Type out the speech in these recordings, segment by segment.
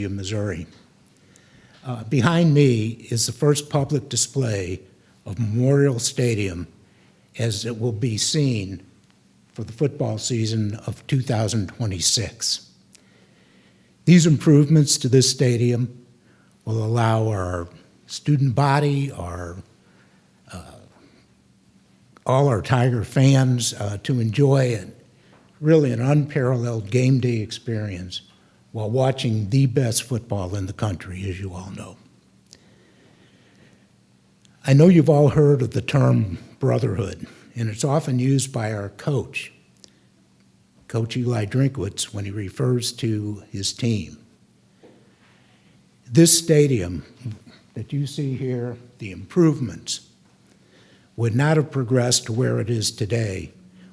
Missouri. Behind me is the first public display of Memorial Stadium as it will be seen for the football season of 2026. These improvements to this stadium will allow our student body, all our Tiger fans to enjoy really an unparalleled game day experience while watching the best football in the country, as you all know. I know you've all heard of the term brotherhood, and it's often used by our coach, Coach Eli Drinkwitz, when he refers to his team. This stadium that you see here, the improvements, would not have progressed to where it is today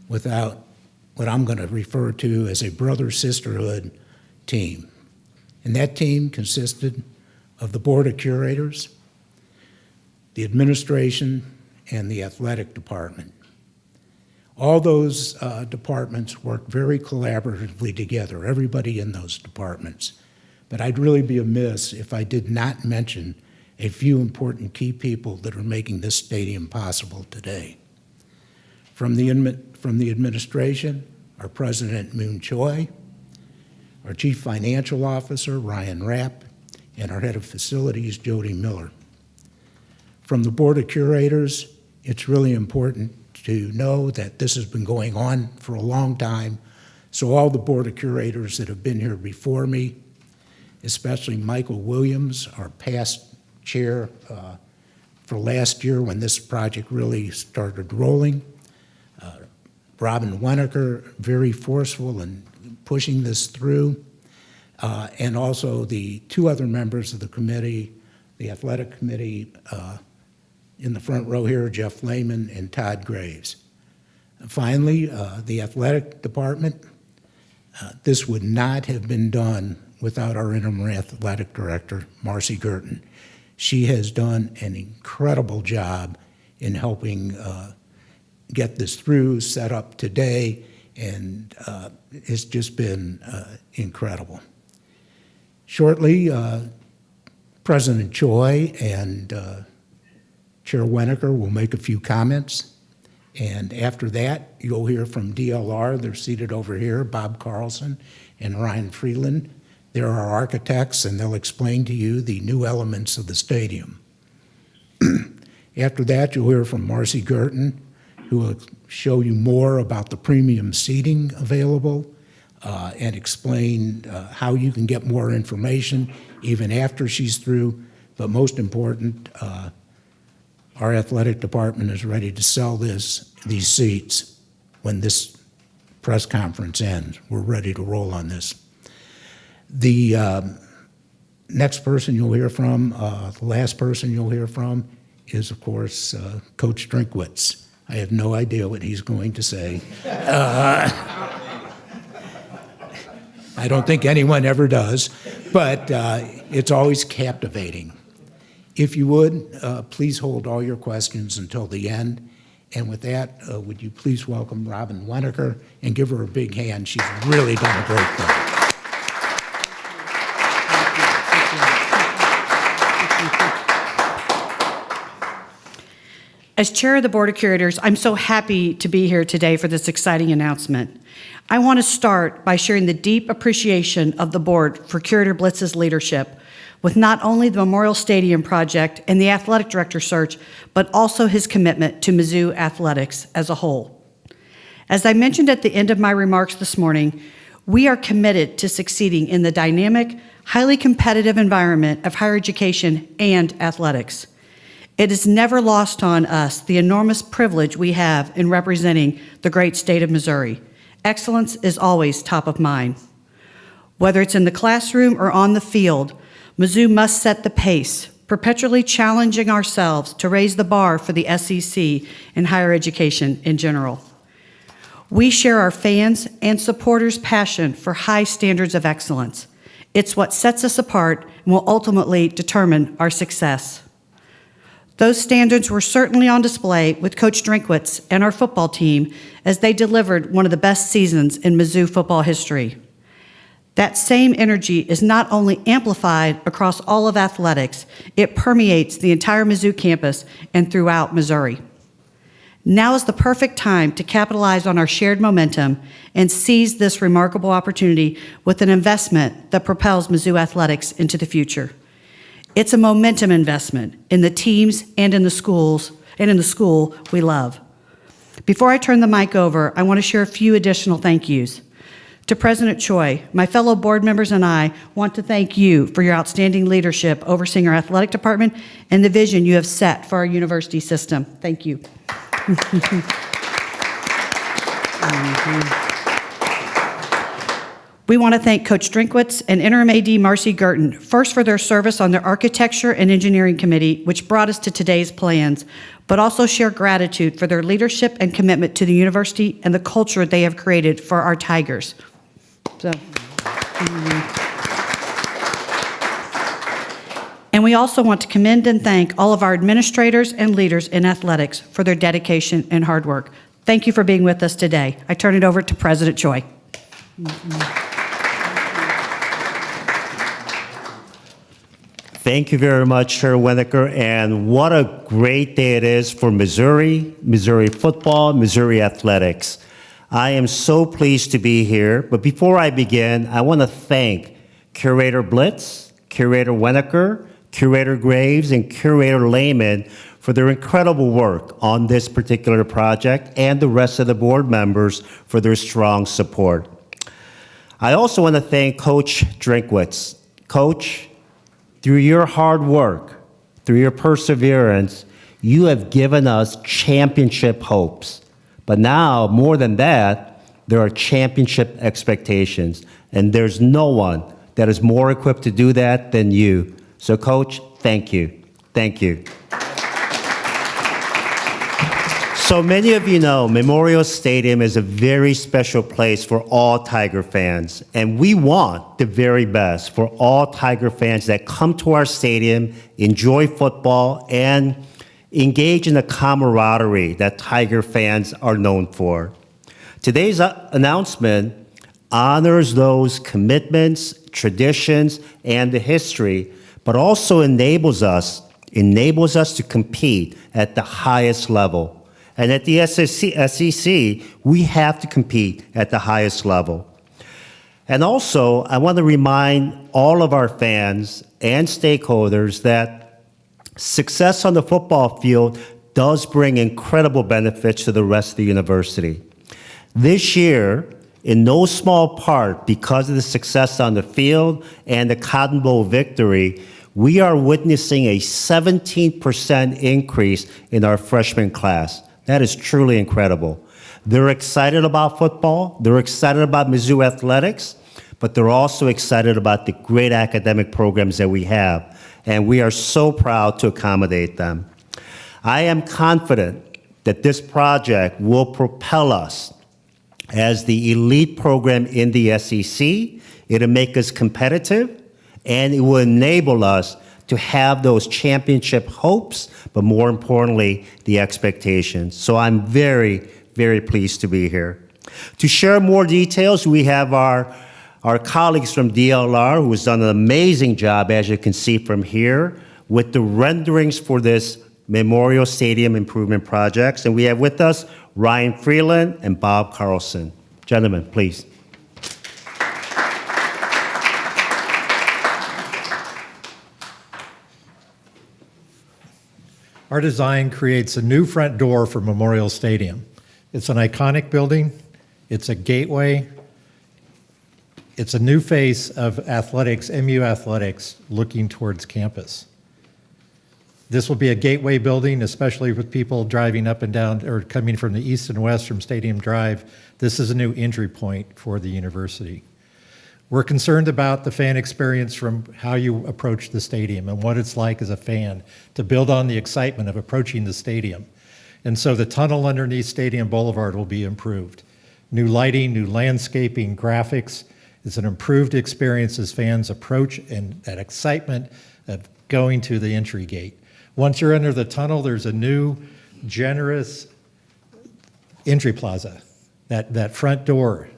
without what I'm going to refer to as a brother-sisterhood team. And that team consisted of the Board of Curators, the administration, and the athletic department. All those departments work very collaboratively together, everybody in those departments. But I'd really be amiss if I did not mention a few important key people that are making this stadium possible today. From the administration, our President Moon Choi, our Chief Financial Officer Ryan Rapp, and our Head of Facilities Jody Miller. From the Board of Curators, it's really important to know that this has been going on for a long time, so all the Board of Curators that have been here before me, especially Michael Williams, our past chair for last year when this project really started rolling. Robin Wenneker, very forceful in pushing this through, and also the two other members of the committee, the athletic committee in the front row here, Jeff Lehman and Todd Graves. And finally, the athletic department, this would not have been done without our interim athletic director, Marcy Girton. She has done an incredible job in helping get this through, set up today, and it's just been incredible. Shortly, President Choi and Chair Wenneker will make a few comments, and after that, you'll hear from DLR. They're seated over here, Bob Carlson and Ryan Freeland. They're our architects, and they'll explain to you the new elements of the stadium. After that, you'll hear from Marcy Girton, who will show you more about the premium seating available and explain how you can get more information even after she's through. But most important, our athletic department is ready to sell these seats when this press conference ends. We're ready to roll on this. The next person you'll hear from, the last person you'll hear from is, of course, Coach Drinkwitz. I have no idea what he's going to say. I don't think anyone ever does, but it's always captivating. If you would, please hold all your questions until the end. And with that, would you please welcome Robin Wenneker and give her a big hand. She's really done a great thing. As chair of the Board of Curators, I'm so happy to be here today for this exciting announcement. I want to start by sharing the deep appreciation of the board for Curator Blitz's leadership with not only the Memorial Stadium project and the athletic director search, but also his commitment to Mizzou Athletics as a whole. As I mentioned at the end of my remarks this morning, we are committed to succeeding in the dynamic, highly competitive environment of higher education and athletics. It is never lost on us the enormous privilege we have in representing the great state of Missouri. Excellence is always top of mind. Whether it's in the classroom or on the field, Mizzou must set the pace, perpetually challenging ourselves to raise the bar for the SEC and higher education in general. We share our fans' and supporters' passion for high standards of excellence. It's what sets us apart and will ultimately determine our success. Those standards were certainly on display with Coach Drinkwitz and our football team as they delivered one of the best seasons in Mizzou football history. That same energy is not only amplified across all of athletics, it permeates the entire Mizzou campus and throughout Missouri. Now is the perfect time to capitalize on our shared momentum and seize this remarkable opportunity with an investment that propels Mizzou Athletics into the future. It's a momentum investment in the teams and in the schools and in the school we love. Before I turn the mic over, I want to share a few additional thank yous. To President Choi, my fellow board members and I want to thank you for your outstanding leadership overseeing our athletic department and the vision you have set for our university system. Thank you. We want to thank Coach Drinkwitz and Interim AD Marcy Gerton, first for their service on the Architecture and Engineering Committee, which brought us to today's plans, but also share gratitude for their leadership and commitment to the university and the culture they have created for our Tigers. And we also want to commend and thank all of our administrators and leaders in athletics for their dedication and hard work. Thank you for being with us today. I turn it over to President Choi. Thank you very much, Chair Winokur, and what a great day it is for Missouri, Missouri football, Missouri athletics. I am so pleased to be here, but before I begin, I want to thank Curator Blitz, Curator Winokur, Curator Graves, and Curator Lehman for their incredible work on this particular project and the rest of the board members for their strong support. I also want to thank Coach Drinkwitz. Coach, through your hard work, through your perseverance, you have given us championship hopes. But now, more than that, there are championship expectations, and there's no one that is more equipped to do that than you. So, Coach, thank you. Thank you. So many of you know Memorial Stadium is a very special place for all Tiger fans, and we want the very best for all Tiger fans that come to our stadium, enjoy football, and engage in the camaraderie that Tiger fans are known for. Today's announcement honors those commitments, traditions, and the history, but also enables us to compete at the highest level. And at the SEC, we have to compete at the highest level. And also, I want to remind all of our fans and stakeholders that success on the football field does bring incredible benefits to the rest of the university. This year, in no small part because of the success on the field and the Cotton Bowl victory, we are witnessing a 17% increase in our freshman class. That is truly incredible. They're excited about football, they're excited about Mizzou Athletics, but they're also excited about the great academic programs that we have, and we are so proud to accommodate them. I am confident that this project will propel us as the elite program in the SEC. It'll make us competitive, and it will enable us to have those championship hopes, but more importantly, the expectations. So I'm very, very pleased to be here. To share more details, we have our colleagues from DLR, who has done an amazing job, as you can see from here, with the renderings for this Memorial Stadium improvement projects. And we have with us Ryan Freeland and Bob Carlson. Gentlemen, please. Our design creates a new front door for Memorial Stadium. It's an iconic building, it's a gateway, it's a new face of athletics, MU athletics, looking towards campus. This will be a gateway building, especially with people driving up and down or coming from the east and west from Stadium Drive. This is a new entry point for the university. We're concerned about the fan experience from how you approach the stadium and what it's like as a fan to build on the excitement of approaching the stadium. And so the tunnel underneath Stadium Boulevard will be improved. New lighting, new landscaping, graphics. It's an improved experience as fans approach and that excitement of going to the entry gate. Once you're under the tunnel, there's a new, generous entry plaza. That front door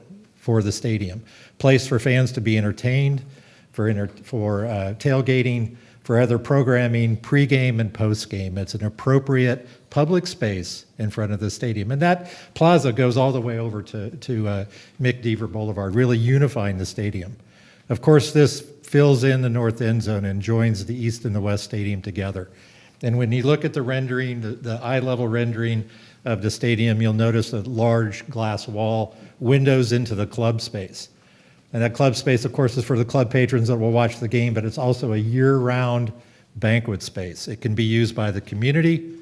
for the stadium. Place for fans to be entertained, for tailgating, for other programming, pregame and postgame. It's an appropriate public space in front of the stadium. And that plaza goes all the way over to McDeaver Boulevard, really unifying the stadium. Of course, this fills in the north end zone and joins the east and the west stadium together. And when you look at the rendering, the eye-level rendering of the stadium, you'll notice a large glass wall, windows into the club space. And that club space, of course, is for the club patrons that will watch the game, but it's also a year-round banquet space. It can be used by the community,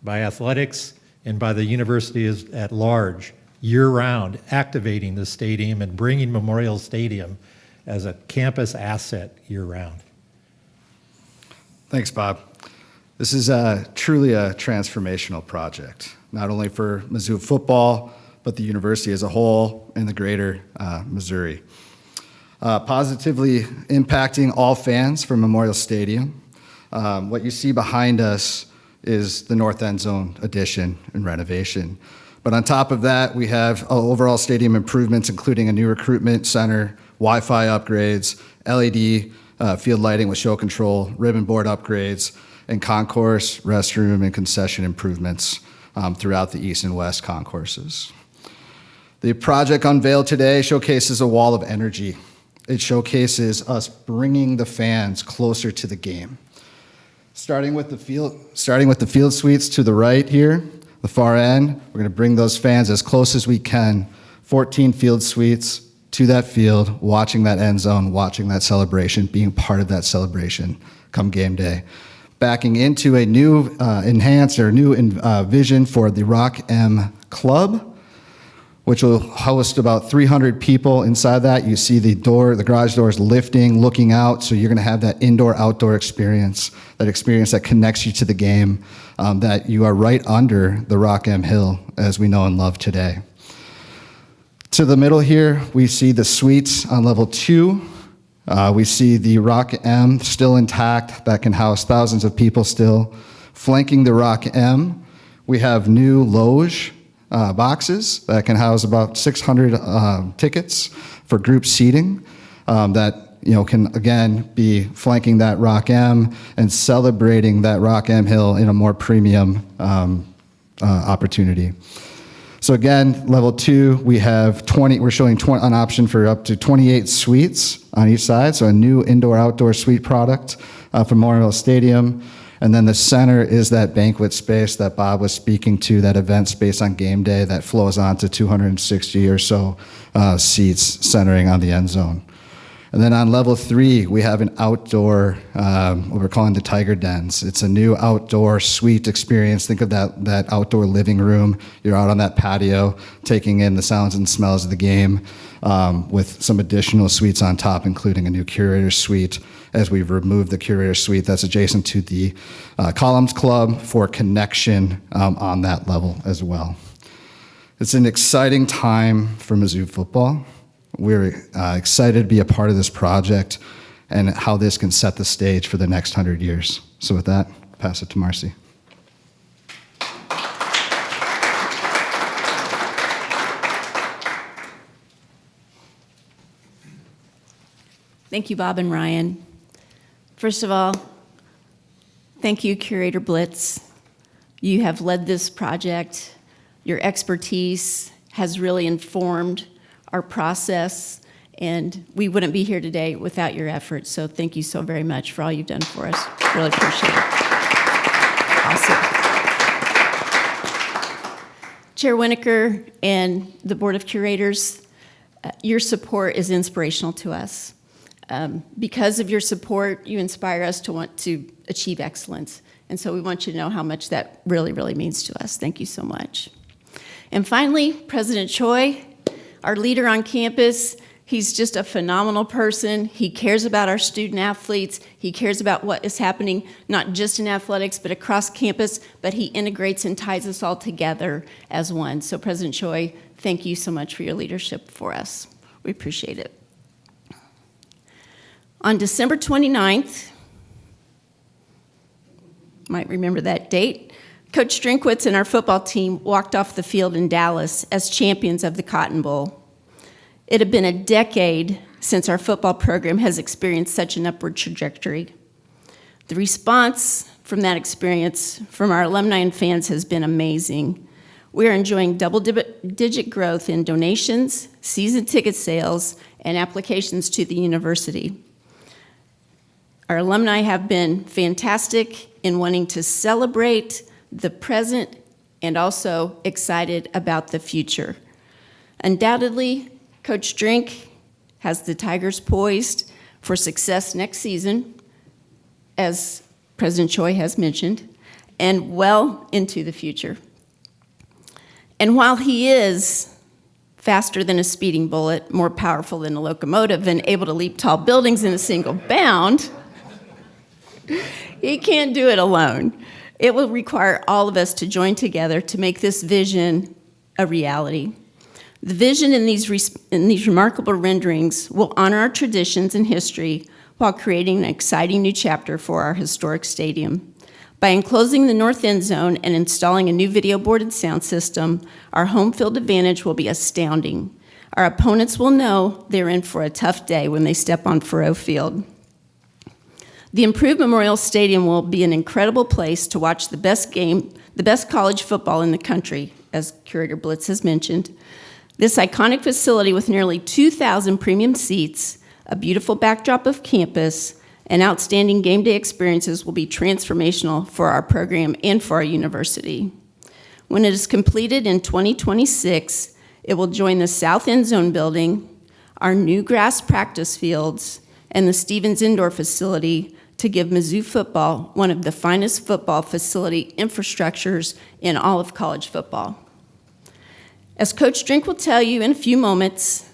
by athletics, and by the university at large, year-round, activating the stadium and bringing Memorial Stadium as a campus asset year-round. Thanks, Bob. This is truly a transformational project, not only for Mizzou football, but the university as a whole and the greater Missouri. Positively impacting all fans from Memorial Stadium. What you see behind us is the north end zone addition and renovation. But on top of that, we have overall stadium improvements, including a new recruitment center, Wi-Fi upgrades, LED field lighting with show control, ribbon board upgrades, and concourse, restroom, and concession improvements throughout the east and west concourses. The project unveiled today showcases a wall of energy. It showcases us bringing the fans closer to the game. Starting with the field suites to the right here, the far end, we're going to bring those fans as close as we can, 14 field suites to that field, watching that end zone, watching that celebration, being part of that celebration come game day. Backing into a new vision for the Rock M Club, which will host about 300 people inside that. You see the garage doors lifting, looking out, so you're gonna have that indoor-outdoor experience that connects you to the game, that you are right under the Rock M Hill, as we know and love today. To the middle here, we see the suites on level 2. We see the Rock M still intact, that can house thousands of people still. Flanking the Rock M, we have new loge boxes that can house about 600 tickets for group seating that can again be flanking that Rock M and celebrating that Rock M Hill in a more premium opportunity. So again, level 2, we're showing an option for up to 28 suites on each side, so a new indoor-outdoor suite product for Memorial Stadium. And then the center is that banquet space that Bob was speaking to, that event space on game day that flows on to 260 or so seats centering on the end zone. And then on level 3, we have an outdoor, what we're calling the Tiger Dens. It's a new outdoor suite experience. Think of that outdoor living room. You're out on that patio, taking in the sounds and smells of the game, with some additional suites on top, including a new Curators suite, as we've removed the Curators suite that's adjacent to the Columns Club for connection on that level as well. It's an exciting time for Mizzou football. We're excited to be a part of this project and how this can set the stage for the next 100 years. So with that, pass it to Marcy. Thank you, Bob and Ryan. First of all, thank you, Curator Blitz. You have led this project. Your expertise has really informed our process, and we wouldn't be here today without your efforts. So thank you so very much for all you've done for us. Really appreciate it. Awesome. Chair Winokur and the Board of Curators, your support is inspirational to us. Because of your support, you inspire us to want to achieve excellence. And so we want you to know how much that really, really means to us. Thank you so much. And finally, President Choi, our leader on campus. He's just a phenomenal person. He cares about our student athletes. He cares about what is happening, not just in athletics, but across campus, but he integrates and ties us all together as one. So President Choi, thank you so much for your leadership for us. We appreciate it. On December 29th, might remember that date, Coach Drinkwitz and our football team walked off the field in Dallas as champions of the Cotton Bowl. It had been a decade since our football program has experienced such an upward trajectory. The response from that experience from our alumni and fans has been amazing. We are enjoying double-digit growth in donations, season ticket sales, and applications to the university. Our alumni have been fantastic in wanting to celebrate the present and also excited about the future. Undoubtedly, Coach Drink has the Tigers poised for success next season, as President Choi has mentioned, and well into the future. And while he is faster than a speeding bullet, more powerful than a locomotive, and able to leap tall buildings in a single bound, he can't do it alone. It will require all of us to join together to make this vision a reality. The vision in these remarkable renderings will honor our traditions and history while creating an exciting new chapter for our historic stadium. By enclosing the north end zone and installing a new video board and sound system, our home field advantage will be astounding. Our opponents will know they're in for a tough day when they step on Faurot Field. The improved Memorial Stadium will be an incredible place to watch the best college football in the country, as Curator Blitz has mentioned. This iconic facility with nearly 2,000 premium seats, a beautiful backdrop of campus, and outstanding game day experiences will be transformational for our program and for our university. When it is completed in 2026, it will join the South End Zone building, our new grass practice fields, and the Stevens Indoor facility to give Mizzou football one of the finest football facility infrastructures in all of college football. As Coach Drink will tell you in a few moments,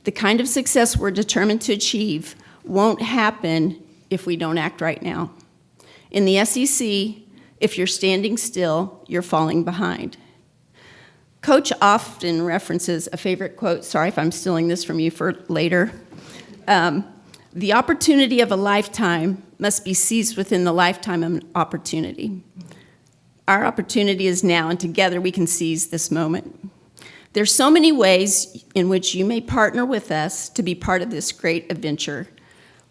the kind of success we're determined to achieve won't happen if we don't act right now. In the SEC, if you're standing still, you're falling behind. Coach often references a favorite quote, sorry if I'm stealing this from you for later. The opportunity of a lifetime must be seized within the lifetime of an opportunity. Our opportunity is now, and together we can seize this moment. There's so many ways in which you may partner with us to be part of this great adventure.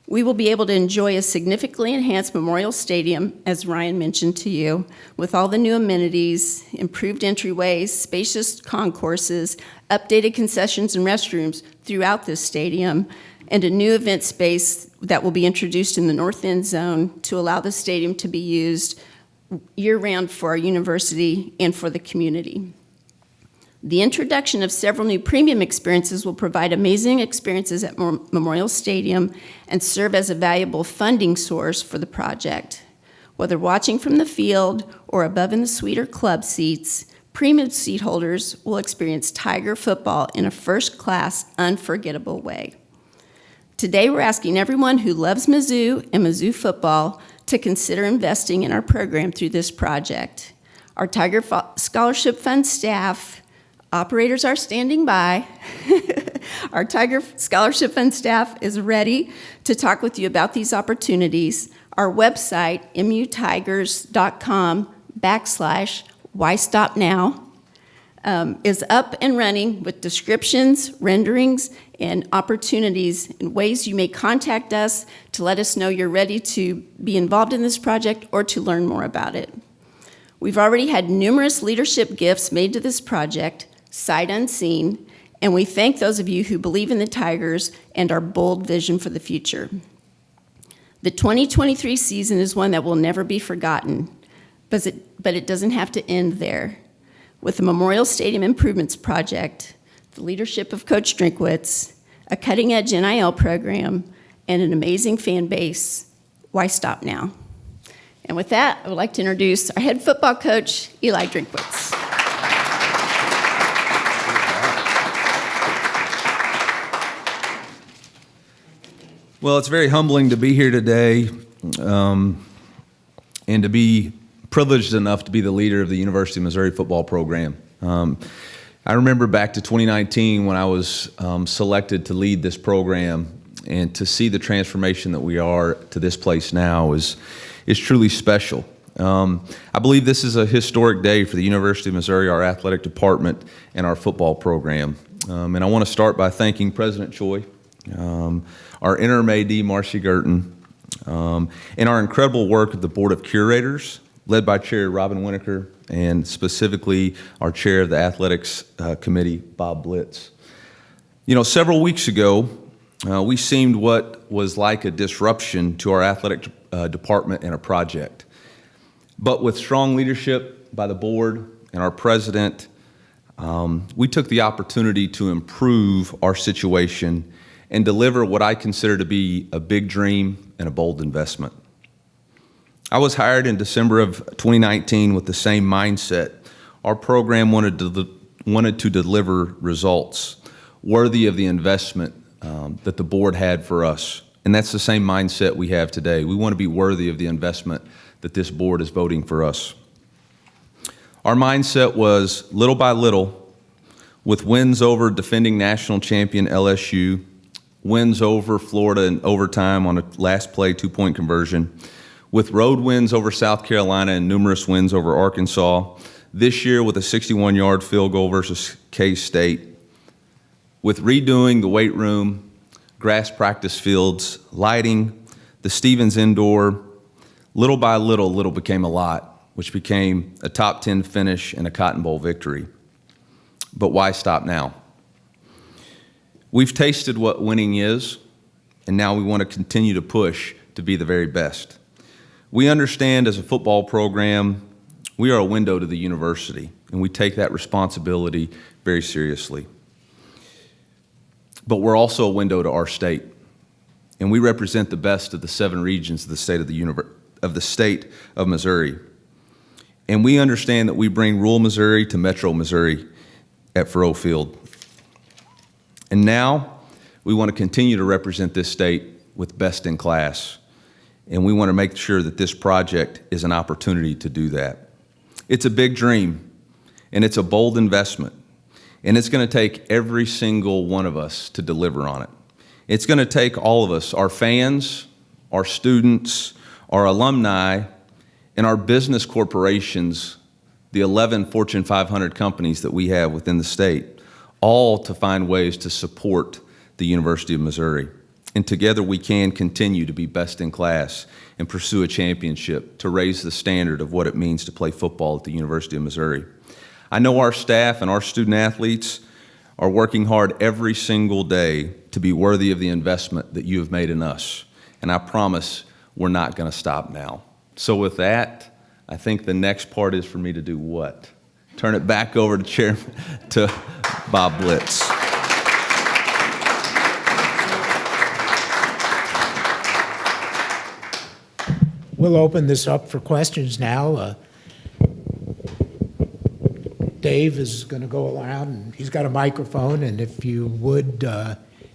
We will be able to enjoy a significantly enhanced Memorial Stadium, as Ryan mentioned to you, with all the new amenities, improved entryways, spacious concourses, updated concessions and restrooms throughout this stadium, and a new event space that will be introduced in the North End Zone to allow the stadium to be used year-round for our university and for the community. The introduction of several new premium experiences will provide amazing experiences at Memorial Stadium and serve as a valuable funding source for the project. Whether watching from the field or above in the suite or club seats, premium seat holders will experience Tiger football in a first-class, unforgettable way. Today, we're asking everyone who loves Mizzou and Mizzou football to consider investing in our program through this project. Our Tiger Scholarship Fund staff, operators are standing by. Our Tiger Scholarship Fund staff is ready to talk with you about these opportunities. Our website, mutigers.com/whystopnow, is up and running with descriptions, renderings, and opportunities and ways you may contact us to let us know you're ready to be involved in this project or to learn more about it. We've already had numerous leadership gifts made to this project, sight unseen, and we thank those of you who believe in the Tigers and our bold vision for the future. The 2023 season is one that will never be forgotten, but it doesn't have to end there. With the Memorial Stadium Improvements Project, the leadership of Coach Drinkwitz, a cutting-edge NIL program, and an amazing fan base, why stop now? And with that, I would like to introduce our head football coach, Eli Drinkwitz. Well, it's very humbling to be here today and to be privileged enough to be the leader of the University of Missouri football program. I remember back to 2019 when I was selected to lead this program, and to see the transformation that we are to this place now is truly special. I believe this is a historic day for the University of Missouri, our athletic department, and our football program. And I want to start by thanking President Choi, our interim AD, Marcy Girton, and our incredible work of the Board of Curators, led by Chair Robin Winokur, and specifically our Chair of the Athletics Committee, Bob Blitz. You know, several weeks ago, we seemed what was like a disruption to our athletic department and a project. But with strong leadership by the board and our president, we took the opportunity to improve our situation and deliver what I consider to be a big dream and a bold investment. I was hired in December of 2019 with the same mindset. Our program wanted to deliver results worthy of the investment that the board had for us. And that's the same mindset we have today. We want to be worthy of the investment that this board is voting for us. Our mindset was little by little, with wins over defending national champion LSU, wins over Florida in overtime on a last play 2-point conversion, with road wins over South Carolina and numerous wins over Arkansas, this year with a 61-yard field goal versus K-State, with redoing the weight room, grass practice fields, lighting, the Stevens Indoor. Little by little, little became a lot, which became a top 10 finish and a Cotton Bowl victory. But why stop now? We've tasted what winning is, and now we want to continue to push to be the very best. We understand as a football program, we are a window to the university, and we take that responsibility very seriously. But we're also a window to our state, and we represent the best of the 7 regions of the state of Missouri. And we understand that we bring rural Missouri to metro Missouri at Faurot Field. And now we want to continue to represent this state with best in class. And we want to make sure that this project is an opportunity to do that. It's a big dream, and it's a bold investment. And it's going to take every single one of us to deliver on it. It's going to take all of us, our fans, our students, our alumni, and our business corporations, the 11 Fortune 500 companies that we have within the state, all to find ways to support the University of Missouri. And together we can continue to be best in class and pursue a championship to raise the standard of what it means to play football at the University of Missouri. I know our staff and our student athletes are working hard every single day to be worthy of the investment that you have made in us. And I promise we're not going to stop now. So with that, I think the next part is for me to do what? Turn it back over to Bob Blitz. We'll open this up for questions now. Dave is going to go around, and he's got a microphone, and if you would,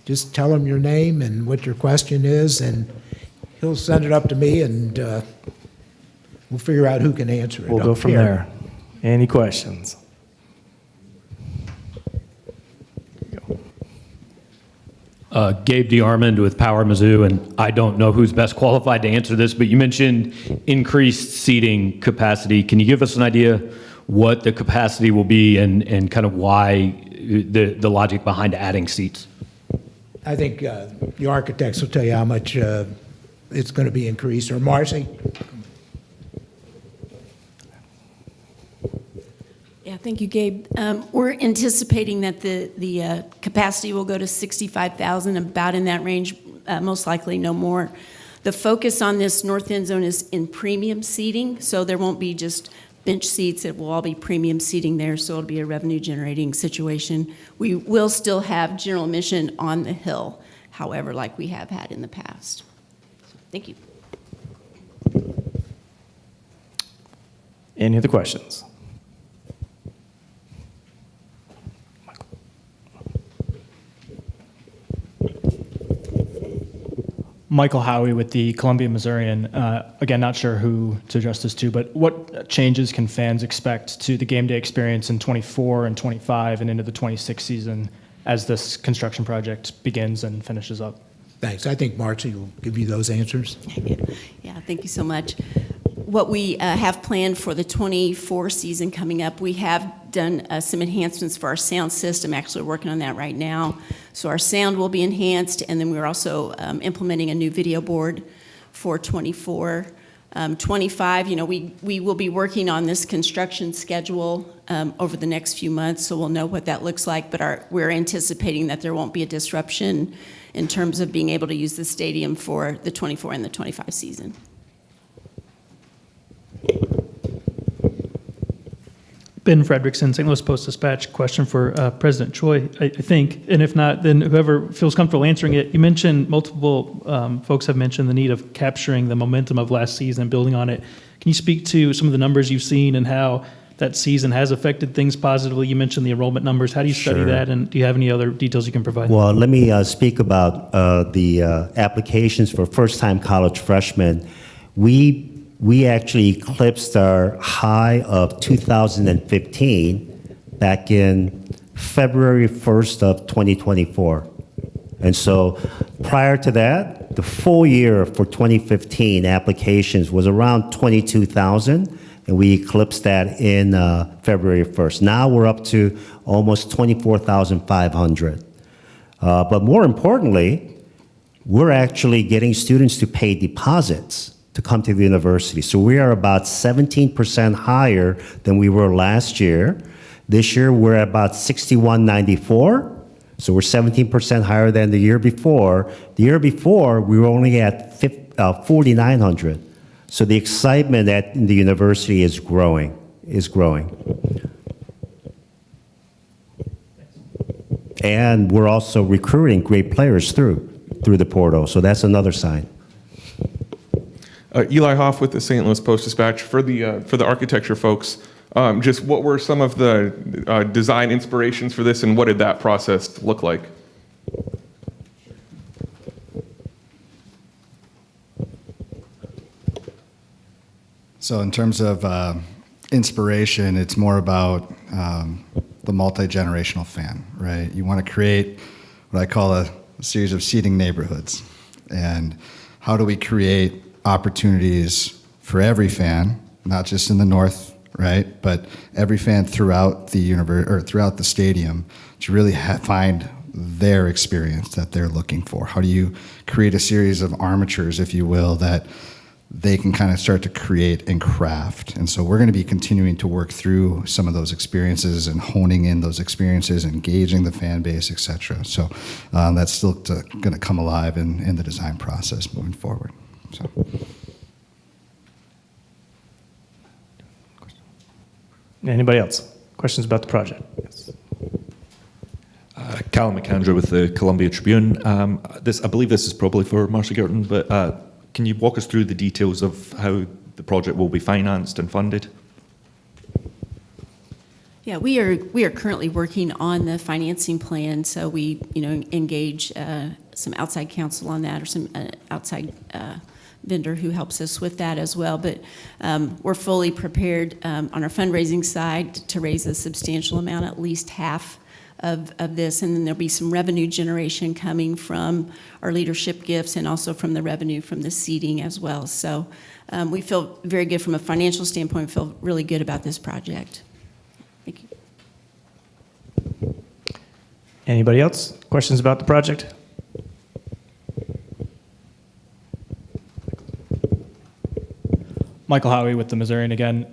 just tell him your name and what your question is, and he'll send it up to me, and we'll figure out who can answer it. We'll go up from here. there. Any questions? Gabe DeArmond with Power Mizzou, and I don't know who's best qualified to answer this, but you mentioned increased seating capacity. Can you give us an idea what the capacity will be and kind of why the logic behind adding seats? I think the architects will tell you how much it's going to be increased. Or Marcy? Yeah, thank you, Gabe. We're anticipating that the capacity will go to 65,000, about in that range, most likely no more. The focus on this north end zone is in premium seating, so there won't be just bench seats. It will all be premium seating there, so it'll be a revenue-generating situation. We will still have general admission on the hill, however, like we have had in the past. Thank you. Any other questions? Michael Howie with the Columbia Missourian. Again, not sure who to address this to, but what changes can fans expect to the game day experience in 24 and 25 and into the 26 season as this construction project begins and finishes up? Thanks. I think Marcy will give you those answers. Yeah, thank you so much. what we have planned for the 24 season coming up, we have done some enhancements for our sound system, actually working on that right now. So our sound will be enhanced, and then we're also implementing a new video board for 24. 25, we will be working on this construction schedule over the next few months, so we'll know what that looks like, but we're anticipating that there won't be a disruption in terms of being able to use the stadium for the 24 and the 25 season. Ben Fredrickson, St. Louis Post-Dispatch. Question for President Choi, I think, and if not, then whoever feels comfortable answering it. You mentioned, multiple folks have mentioned the need of capturing the momentum of last season and building on it. Can you speak to some of the numbers you've seen and how that season has affected things positively? You mentioned the enrollment numbers. How do you study Sure. that, and do you have any other details you can provide? Well, let me speak about the applications for first-time college freshmen. We actually eclipsed our high of 2015 back in February 1st of 2024. And so prior to that, the full year for 2015 applications was around 22,000, and we eclipsed that in February 1st. Now we're up to almost 24,500. But more importantly, we're actually getting students to pay deposits to come to the university. So we are about 17% higher than we were last year. This year we're at about 6194. So we're 17% higher than the year before. The year before we were only at 4,900. So the excitement in the university is growing. And we're also recruiting great players through the portal. So that's another sign. Eli Hoff with the St. Louis Post-Dispatch. For the architecture folks, just what were some of the design inspirations for this, and what did that process look like? So in terms of inspiration, it's more about the multi-generational fan, right? You want to create what I call a series of seeding neighborhoods. And how do we create opportunities for every fan, not just in the north, right, but every fan throughout the throughout the stadium, to really find their experience that they're looking for? How do you create a series of armatures, if you will, that they can kind of start to create and craft? And so we're going to be continuing to work through some of those experiences and honing in those experiences, engaging the fan base, et cetera. So that's still going to come alive in the design process moving forward. So. Anybody else? Questions about the project? Yes. Callum McAndrew with the Columbia Tribune. I believe this is probably for Marcia Girton, but can you walk us through the details of how the project will be financed and funded? Yeah, we are currently working on the financing plan, so we engage some outside counsel on that, or some outside vendor who helps us with that as well. But we're fully prepared on our fundraising side to raise a substantial amount, at least half of this, and then there'll be some revenue generation coming from our leadership gifts and also from the revenue from the seating as well. So we feel very good from a financial standpoint. We feel really good about this project. Thank you. Anybody else? Questions about the project? Michael Howie with the Missourian again.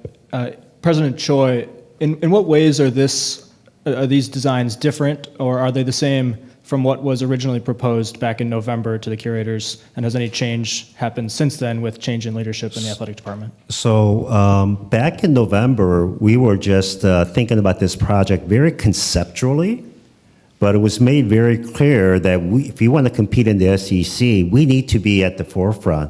President Choi, in what ways are these designs different, or are they the same from what was originally proposed back in November to the Curators? And has any change happened since then with change in leadership in the athletic department? So back in November, we were just thinking about this project very conceptually, but it was made very clear that if we want to compete in the SEC, we need to be at the forefront.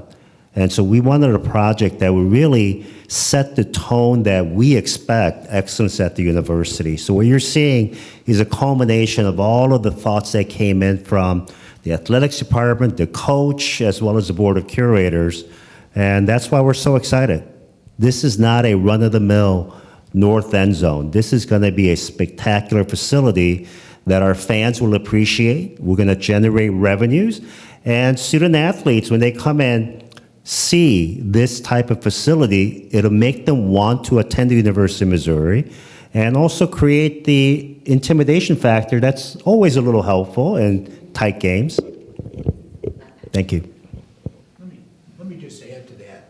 And so we wanted a project that would really set the tone that we expect excellence at the university. So what you're seeing is a culmination of all of the thoughts that came in from the athletics department, the coach, as well as the board of curators. And that's why we're so excited. This is not a run-of-the-mill north end zone. This is going to be a spectacular facility that our fans will appreciate. We're going to generate revenues. And student athletes, when they come in, see this type of facility, it'll make them want to attend the University of Missouri and also create the intimidation factor that's always a little helpful in tight games. Thank you. Let me just add to that.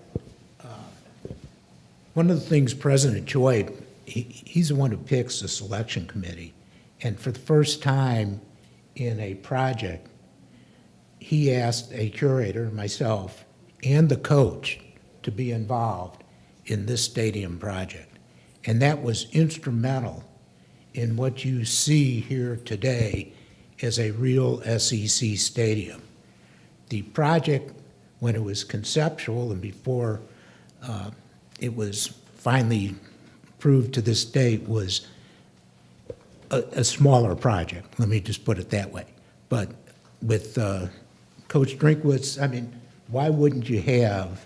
One of the things President Choi, he's the one who picks the selection committee. And for the first time in a project, he asked a curator, myself, and the coach to be involved in this stadium project. And that was instrumental in what you see here today as a real SEC stadium. The project, when it was conceptual and before it was finally approved to this date, was a smaller project. Let me just put it that way. But with Coach Drinkwitz, I mean, why wouldn't you have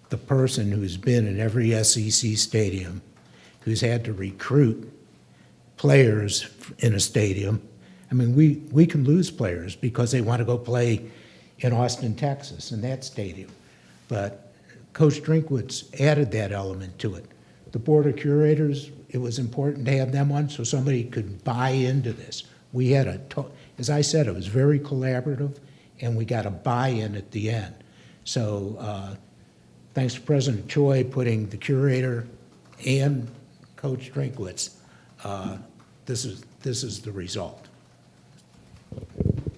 the person who's been in every SEC stadium, who's had to recruit players in a stadium? I mean, we can lose players because they want to go play in Austin, Texas, in that stadium. But Coach Drinkwitz added that element to it. The Board of Curators, it was important to have them on so somebody could buy into this. We had as I said, it was very collaborative, and we got a buy-in at the end. So thanks to President Choi putting the curator and Coach Drinkwitz, this is the result.